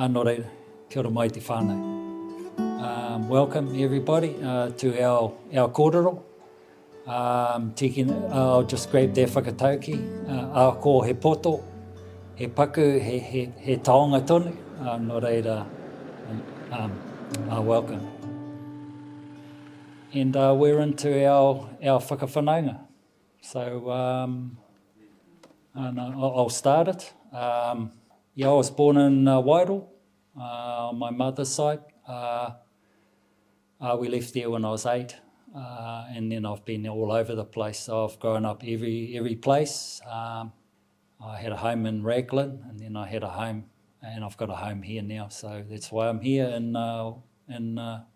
Nō reira, kia ora mai te whānau. Welcome everybody to our kōrero. I'll just grab their whakatauki. Ko he poto, he paku, he taonga tonu. Nō reira, welcome. And we're into our whakawhanaunga. So I'll start it. I was born in Wairoa, on my mother's side. We left there when I was 8, and then I've been all over the place. So I've grown up every place. I had a home in Raglan, and then I had a home, and I've got a home here now. So that's why I'm here in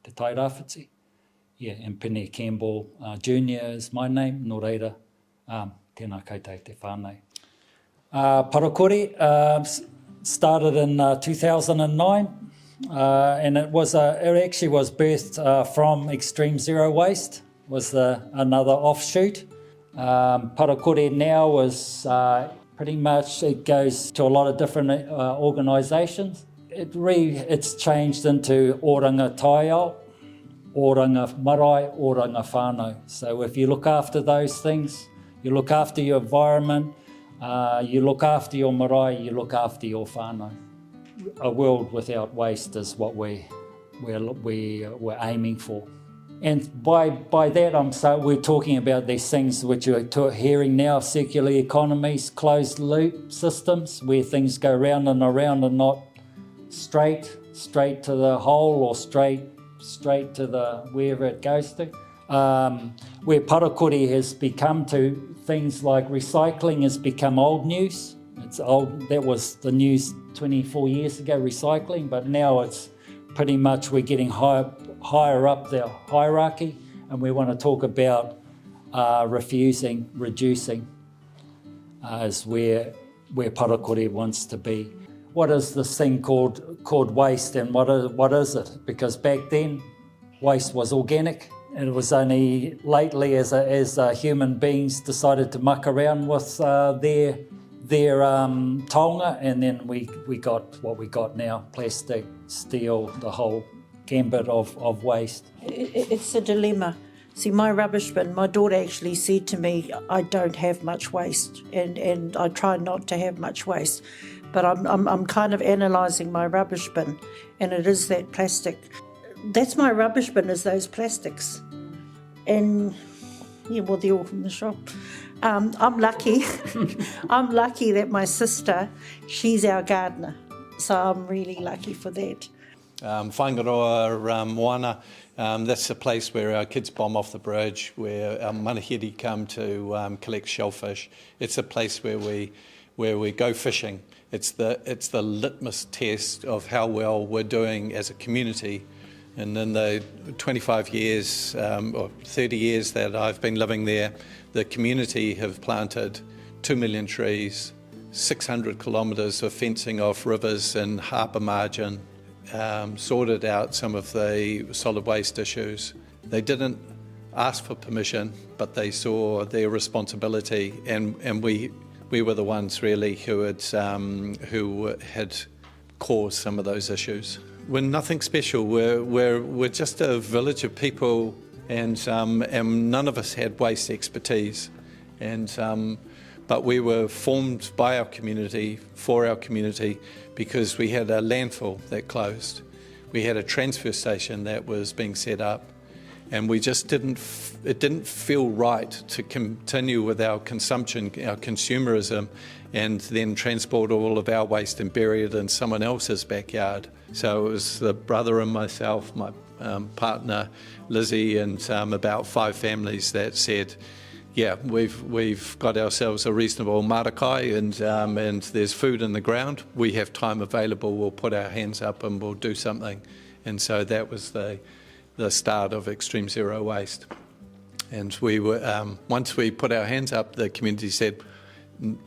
Te Tairāwhiti. Yeah, and Pene Campbell Jr. is my name. Nō reira, tēnā koutou te whānau. Parakore started in 2009, and it actually was birthed from Xtreme Zero Waste, was another offshoot. Parakore now is pretty much, it goes to a lot of different organisations. It's changed into Oranga Taiao, Oranga Marae, Oranga Whānau. So if you look after those things, you look after your environment, you look after your marae, you look after your whānau. A world without waste is what we're aiming for. And by that, we're talking about these things which you're hearing now, circular economies, closed loop systems, where things go round and not straight to the hole or straight to the wherever it goes to. Where parakore has become to things like recycling has become old news. It's old. That was the news 24 years ago, recycling, but now it's pretty much we're getting higher up the hierarchy, and we want to talk about reducing is where parakore wants to be. What is this thing called waste, and what is it? Because back then, waste was organic. And it was only lately as human beings decided to muck around with their taonga, and then we got what we got now: plastic, steel, the whole gambit of waste. It's a dilemma. See, my rubbish bin, my daughter actually said to me, I don't have much waste, and I try not to have much waste. But I'm kind of analysing my rubbish bin, and it is that plastic. That's my rubbish bin, is those plastics. And, yeah, well, they're all from the shop. I'm lucky. I'm lucky that my sister, she's our gardener. So I'm really lucky for that. Whangaroa Moana, that's the place where our kids bomb off the bridge, where our manahiri come to collect shellfish. It's a place where we go fishing. It's the litmus test of how well we're doing as a community. And in the 25 years or 30 years that I've been living there, the community have planted 2 million trees, 600 kilometres of fencing off rivers and harbour margin, sorted out some of the solid waste issues. They didn't ask for permission, but they saw their responsibility, and we were the ones really who had caused some of those issues. We're nothing special. We're just a village of people, and none of us had waste expertise. But we were formed by our community, for our community, because we had a landfill that closed. We had a transfer station that was being set up, and we just didn't feel right to continue with our consumption, our consumerism, and then transport all of our waste and bury it in someone else's backyard. So it was the brother and myself, my partner Lizzie, and about 5 families that said, yeah, we've got ourselves a reasonable marakai, and there's food in the ground. We have time available. We'll put our hands up and we'll do something. And so that was the start of Xtreme Zero Waste. And we were once we put our hands up, the community said,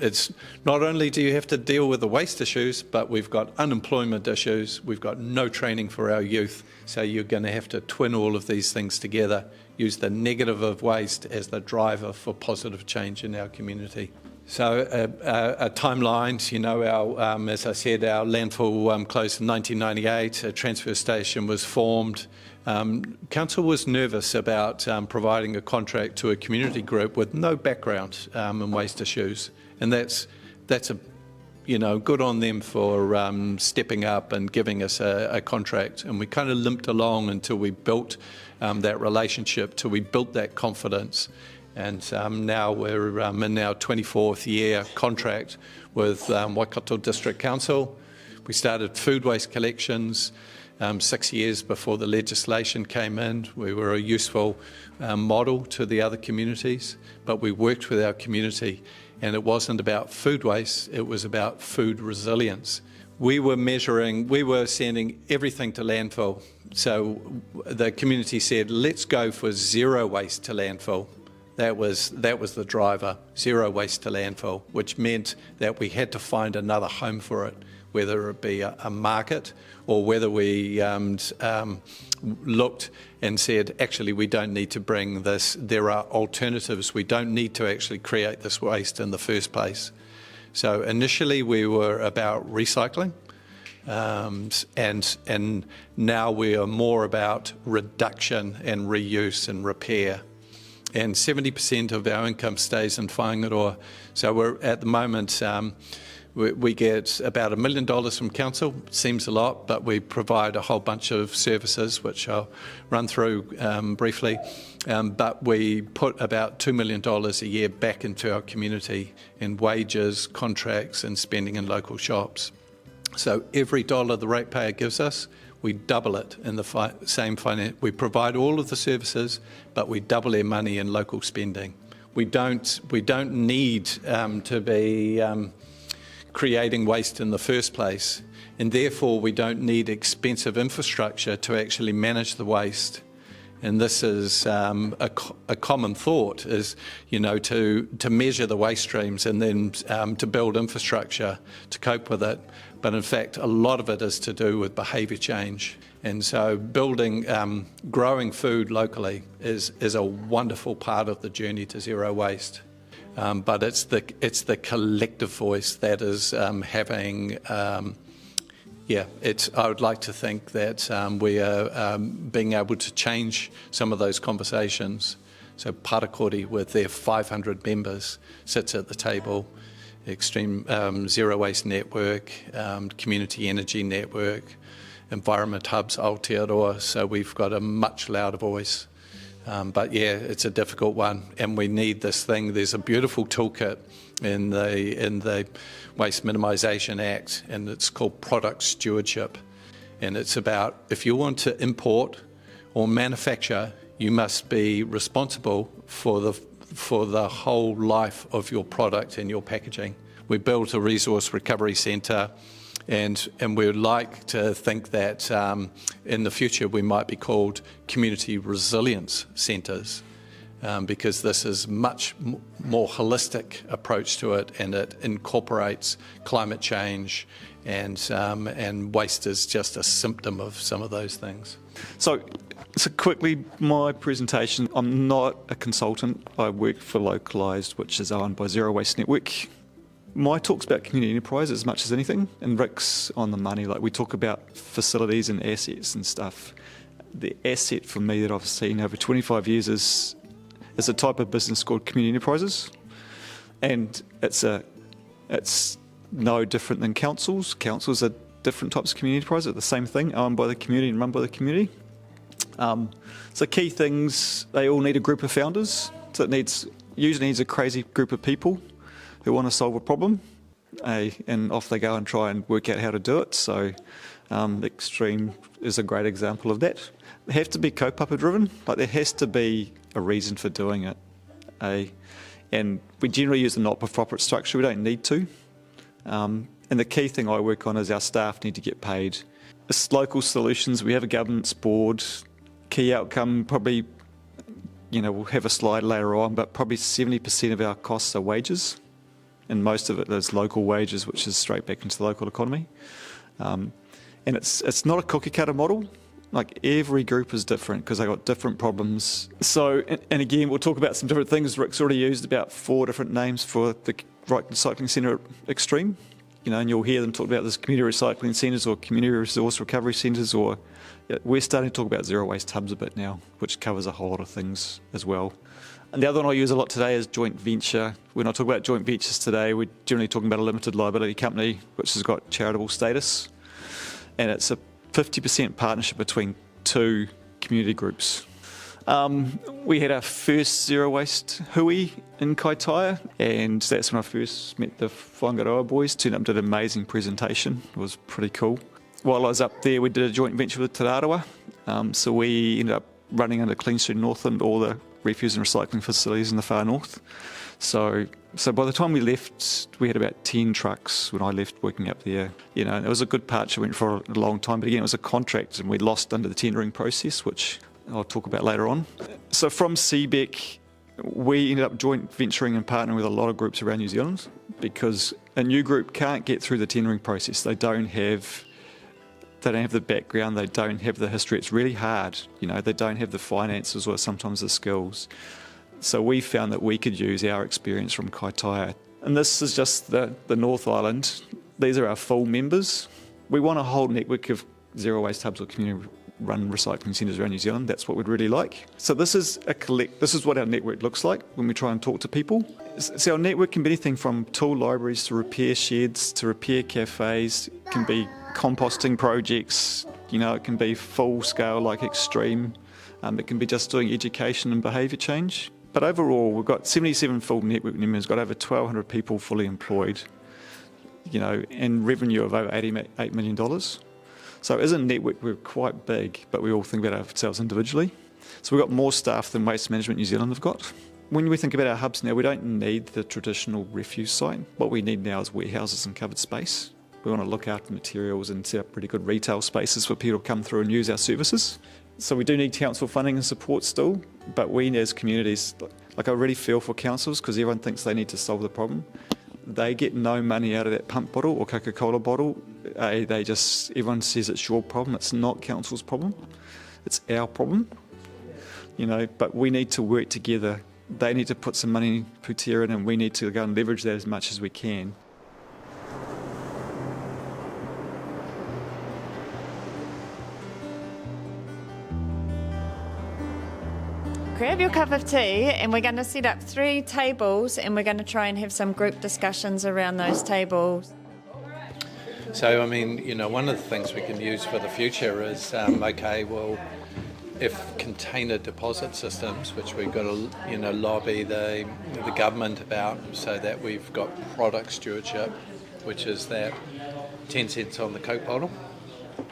it's not only do you have to deal with the waste issues, but we've got unemployment issues, we've got no training for our youth, so you're going to have to twin all of these things together, use the negative of waste as the driver for positive change in our community. So timelines, you know, as I said, our landfill closed in 1998, a transfer station was formed. Council was nervous about providing a contract to a community group with no background in waste issues, and that's a, you know, good on them for stepping up and giving us a contract. And we kind of limped along until we built that relationship, till we built that confidence. And now we're in our 24th year contract with Waikato District Council. We started food waste collections 6 years before the legislation came in. We were a useful model to the other communities, but we worked with our community, and it wasn't about food waste, it was about food resilience. We were sending everything to landfill. So the community said, let's go for zero waste to landfill. That was the driver, zero waste to landfill, which meant that we had to find another home for it, whether it be a market or whether we looked and said, actually, we don't need to bring this. There are alternatives. We don't need to actually create this waste in the first place. So initially, we were about recycling, and now we are more about reduction and reuse and repair. And 70% of our income stays in whāingaroa. So we're at the moment, we get about $1 million from council. Seems a lot, but we provide a whole bunch of services, which I'll run through briefly. But we put about $2 million a year back into our community in wages, contracts, and spending in local shops. So every dollar the ratepayer gives us, we double it in the same finance. We provide all of the services, but we double their money in local spending. We don't need to be creating waste in the first place, and therefore we don't need expensive infrastructure to actually manage the waste. And this is a common thought, is, you know, to measure the waste streams and then to build infrastructure to cope with it. But in fact, a lot of it is to do with behaviour change. And so building, growing food locally is a wonderful part of the journey to zero waste. But it's the collective voice that is having. I would like to think that we are being able to change some of those conversations. So Parakori, with their 500 members, sits at the table. Xtreme Zero Waste Network, Community Energy Network, Environment Hubs Aotearoa. So we've got a much louder voice. But yeah, it's a difficult one, and we need this thing. There's a beautiful toolkit in the Waste Minimisation Act, and it's called product stewardship. And it's about, if you want to import or manufacture, you must be responsible for the whole life of your product and your packaging. We built a resource recovery centre, and we would like to think that in the future we might be called community resilience centres, because this is much more holistic approach to it, and it incorporates climate change, and waste is just a symptom of some of those things. So quickly, my presentation, I'm not a consultant. I work for Localised, which is owned by Zero Waste Network. My talk's about community enterprise as much as anything, and Rick's on the money. Like, we talk about facilities and assets and stuff. The asset for me that I've seen over 25 years is a type of business called community enterprises, and it's no different than councils. Councils are different types of community enterprises, are the same thing, owned by the community and run by the community. So key things, they all need a group of founders. So it usually needs a crazy group of people who want to solve a problem, and off they go and try and work out how to do it. So Xtreme is a great example of that. They have to be kaupapa driven, like there has to be a reason for doing it. And we generally use the not-for-profit structure, we don't need to. And the key thing I work on is our staff need to get paid. It's local solutions, we have a governance board. Key outcome, probably, we'll have a slide later on, but probably 70% of our costs are wages, and most of it is local wages, which is straight back into the local economy. And it's not a cookie cutter model. Like, every group is different because they got different problems. So, and again, we'll talk about some different things. Rick's already used about 4 different names for the recycling centre at Xtreme, and you'll hear them talk about this community recycling centres or community resource recovery centres, or we're starting to talk about zero waste hubs a bit now, which covers a whole lot of things as well. And the other one I use a lot today is joint venture. When I talk about joint ventures today, we're generally talking about a limited liability company which has got charitable status, and it's a 50% partnership between two community groups. We had our first zero waste hui in Kaitaia, and that's when I first met the Whangaroa boys. Turned up to an amazing presentation. It was pretty cool. While I was up there, we did a joint venture with Te Tairāwhiti. So we ended up running under Clean Street Northland all the refuse and recycling facilities in the far north. So by the time we left, we had about 10 trucks when I left working up there. It was a good patch. It went for a long time, but again, it was a contract and we lost under the tendering process, which I'll talk about later on. So from CBEC, we ended up joint venturing and partnering with a lot of groups around New Zealand, because a new group can't get through the tendering process. They don't have the background, they don't have the history. It's really hard. They don't have the finances or sometimes the skills. So we found that we could use our experience from Kaitaia. And this is just the North Island. These are our full members. We want a whole network of zero waste hubs or community-run recycling centres around New Zealand. That's what we'd really like. So this is what our network looks like when we try and talk to people. So our network can be anything from tool libraries to repair sheds to repair cafes. It can be composting projects. It can be full scale like Xtreme. It can be just doing education and behaviour change. But overall, we've got 77 full network members, got over 1,200 people fully employed, and revenue of over $88 million. So as a network, we're quite big, but we all think about ourselves individually. So we've got more staff than Waste Management New Zealand have got. When we think about our hubs now, we don't need the traditional refuse site. What we need now is warehouses and covered space. We want to look after materials and set up pretty good retail spaces for people to come through and use our services. So we do need council funding and support still, but we as communities, I really feel for councils because everyone thinks they need to solve the problem. They get no money out of that pump bottle or Coca-Cola bottle. Everyone says it's your problem. It's not council's problem. It's our problem. But we need to work together. They need to put some money in Pūtera in, and we need to go and leverage that as much as we can. Grab your cup of tea and we're going to set up 3 tables and we're going to try and have some group discussions around those tables. So, one of the things we can use for the future is, if container deposit systems, which we've got to, lobby the government about, so that we've got product stewardship, which is that 10 cents on the Coke bottle,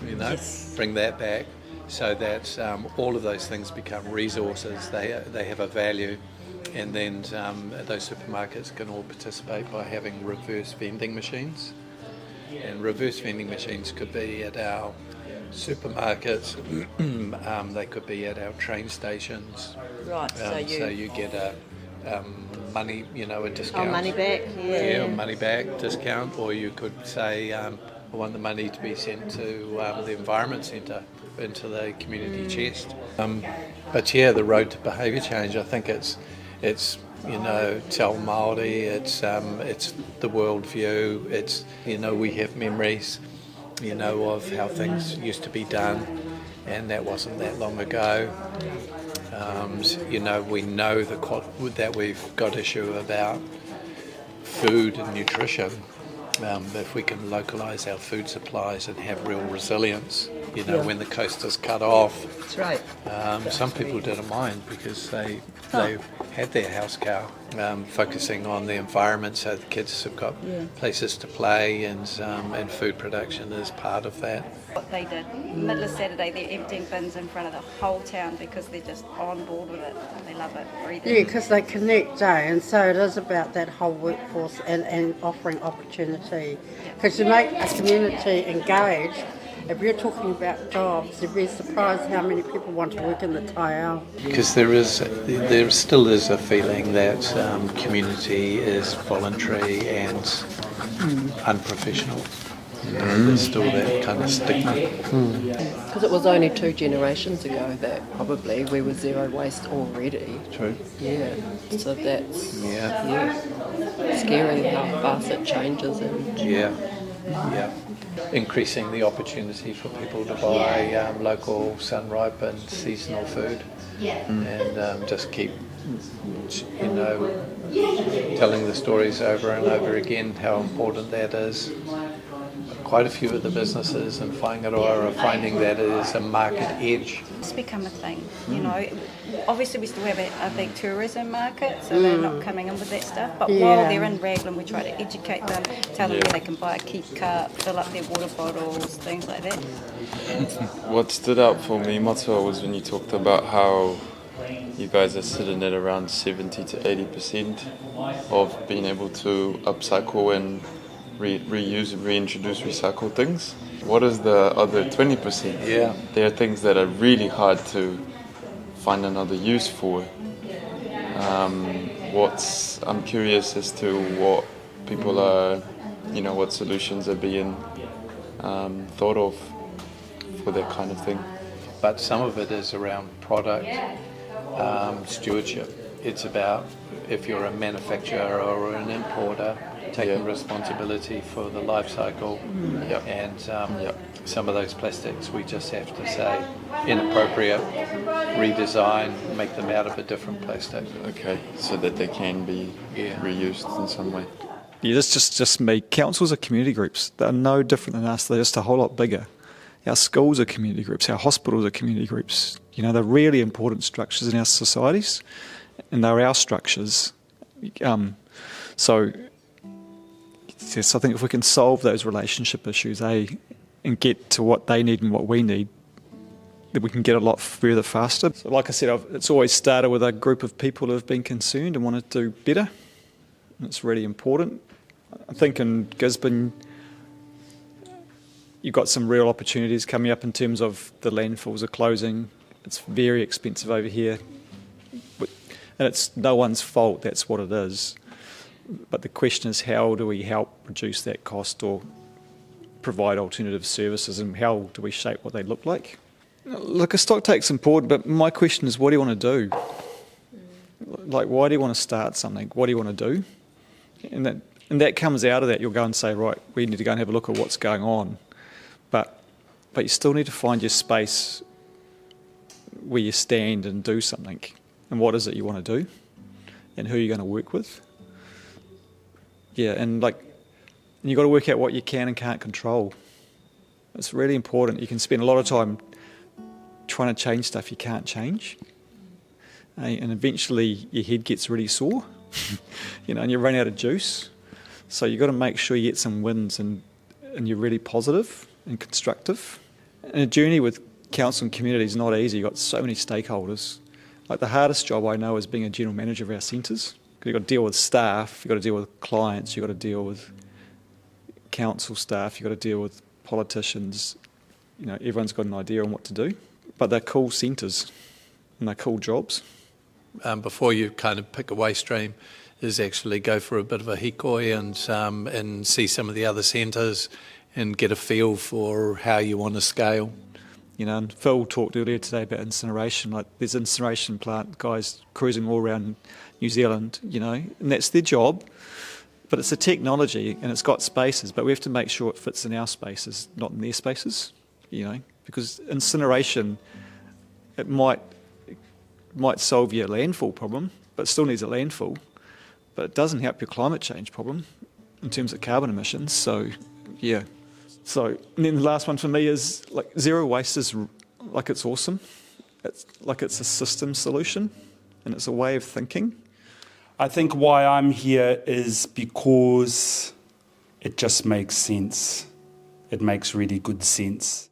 yes. Bring that back. So that all of those things become resources, they have a value, and then those supermarkets can all participate by having reverse vending machines. And reverse vending machines could be at our supermarkets, they could be at our train stations. Right, so you get a money, a discount. Oh, money back, yeah. Yeah, money back discount, or you could say, I want the money to be sent to the Environment Centre, into the community chest. But the road to behaviour change, I think it's tell Māori, it's the worldview, it's, we have memories, of how things used to be done, and that wasn't that long ago. We know that we've got issue about food and nutrition. If we can localise our food supplies and have real resilience, when the coast is cut off. That's right. Some people didn't mind because they had their house cow, focusing on the environment, so the kids have got places to play, and food production is part of that. What they did, middle of Saturday, they're emptying bins in front of the whole town because they're just on board with it. They love it, breathe it. Yeah, because they connect, and so it is about that whole workforce and offering opportunity. Because to make a community engaged, if you're talking about jobs, you'd be surprised how many people want to work in the Taiao. Because there still is a feeling that community is voluntary and unprofessional. There's still that kind of stigma. Because it was only 2 generations ago that probably we were zero waste already. True. Yeah. So that's Yeah. scary how fast it changes. And Yeah. Increasing the opportunity for people to buy local sun-ripened seasonal food, and just keep, telling the stories over and over again how important that is. Quite a few of the businesses in Whangaroa are finding that it is a market edge. It's become a thing, Obviously, we still have a big tourism market, so they're not coming in with that stuff. But while they're in Raglan, we try to educate them, tell them where they can buy a keep cup, fill up their water bottles, things like that. What stood out for me, Matua, was when you talked about how you guys are sitting at around 70 to 80% of being able to upcycle and reuse and reintroduce recycled things. What is the other 20%? Yeah. There are things that are really hard to find another use for. I'm curious as to what people are, what solutions are being thought of for that kind of thing. But some of it is around product stewardship. It's about, if you're a manufacturer or an importer, taking responsibility for the life cycle, and some of those plastics we just have to say inappropriate, redesign, make them out of a different plastic. Okay, so that they can be reused in some way. Yeah, that's just me. Councils are community groups. They're no different than us. They're just a whole lot bigger. Our schools are community groups. Our hospitals are community groups. They're really important structures in our societies, and they're our structures. So yes, I think if we can solve those relationship issues, and get to what they need and what we need, then we can get a lot further faster. So like I said, it's always started with a group of people who have been concerned and want to do better. It's really important. I think in Gisborne, you've got some real opportunities coming up in terms of the landfills are closing. It's very expensive over here. And it's no one's fault, that's what it is. But the question is, how do we help reduce that cost or provide alternative services, and how do we shape what they look like? Look, a stock take's important, but my question is, what do you want to do? Like, why do you want to start something? What do you want to do? And that comes out of that. You'll go and say, right, we need to go and have a look at what's going on. But you still need to find your space where you stand and do something. And what is it you want to do? And who are you going to work with? Yeah, and you've got to work out what you can and can't control. It's really important. You can spend a lot of time trying to change stuff you can't change. And eventually your head gets really sore, and you run out of juice. So you've got to make sure you get some wins and you're really positive and constructive. And a journey with council and community is not easy. You've got so many stakeholders. Like, the hardest job I know is being a general manager of our centres. You've got to deal with staff, you've got to deal with clients, you've got to deal with council staff, you've got to deal with politicians. Everyone's got an idea on what to do. But they're cool centres and they're cool jobs. Before you kind of pick a waste stream, is actually go for a bit of a hikoi and see some of the other centres and get a feel for how you want to scale. And Phil talked earlier today about incineration. Like, there's incineration plant guys cruising all around New Zealand, and that's their job. But it's a technology and it's got spaces, but we have to make sure it fits in our spaces, not in their spaces, because incineration, it might solve your landfill problem, but it still needs a landfill. But it doesn't help your climate change problem in terms of carbon emissions. So, yeah. So, and then the last one for me is, zero waste is it's awesome. It's a system solution and it's a way of thinking. I think why I'm here is because it just makes sense. It makes really good sense.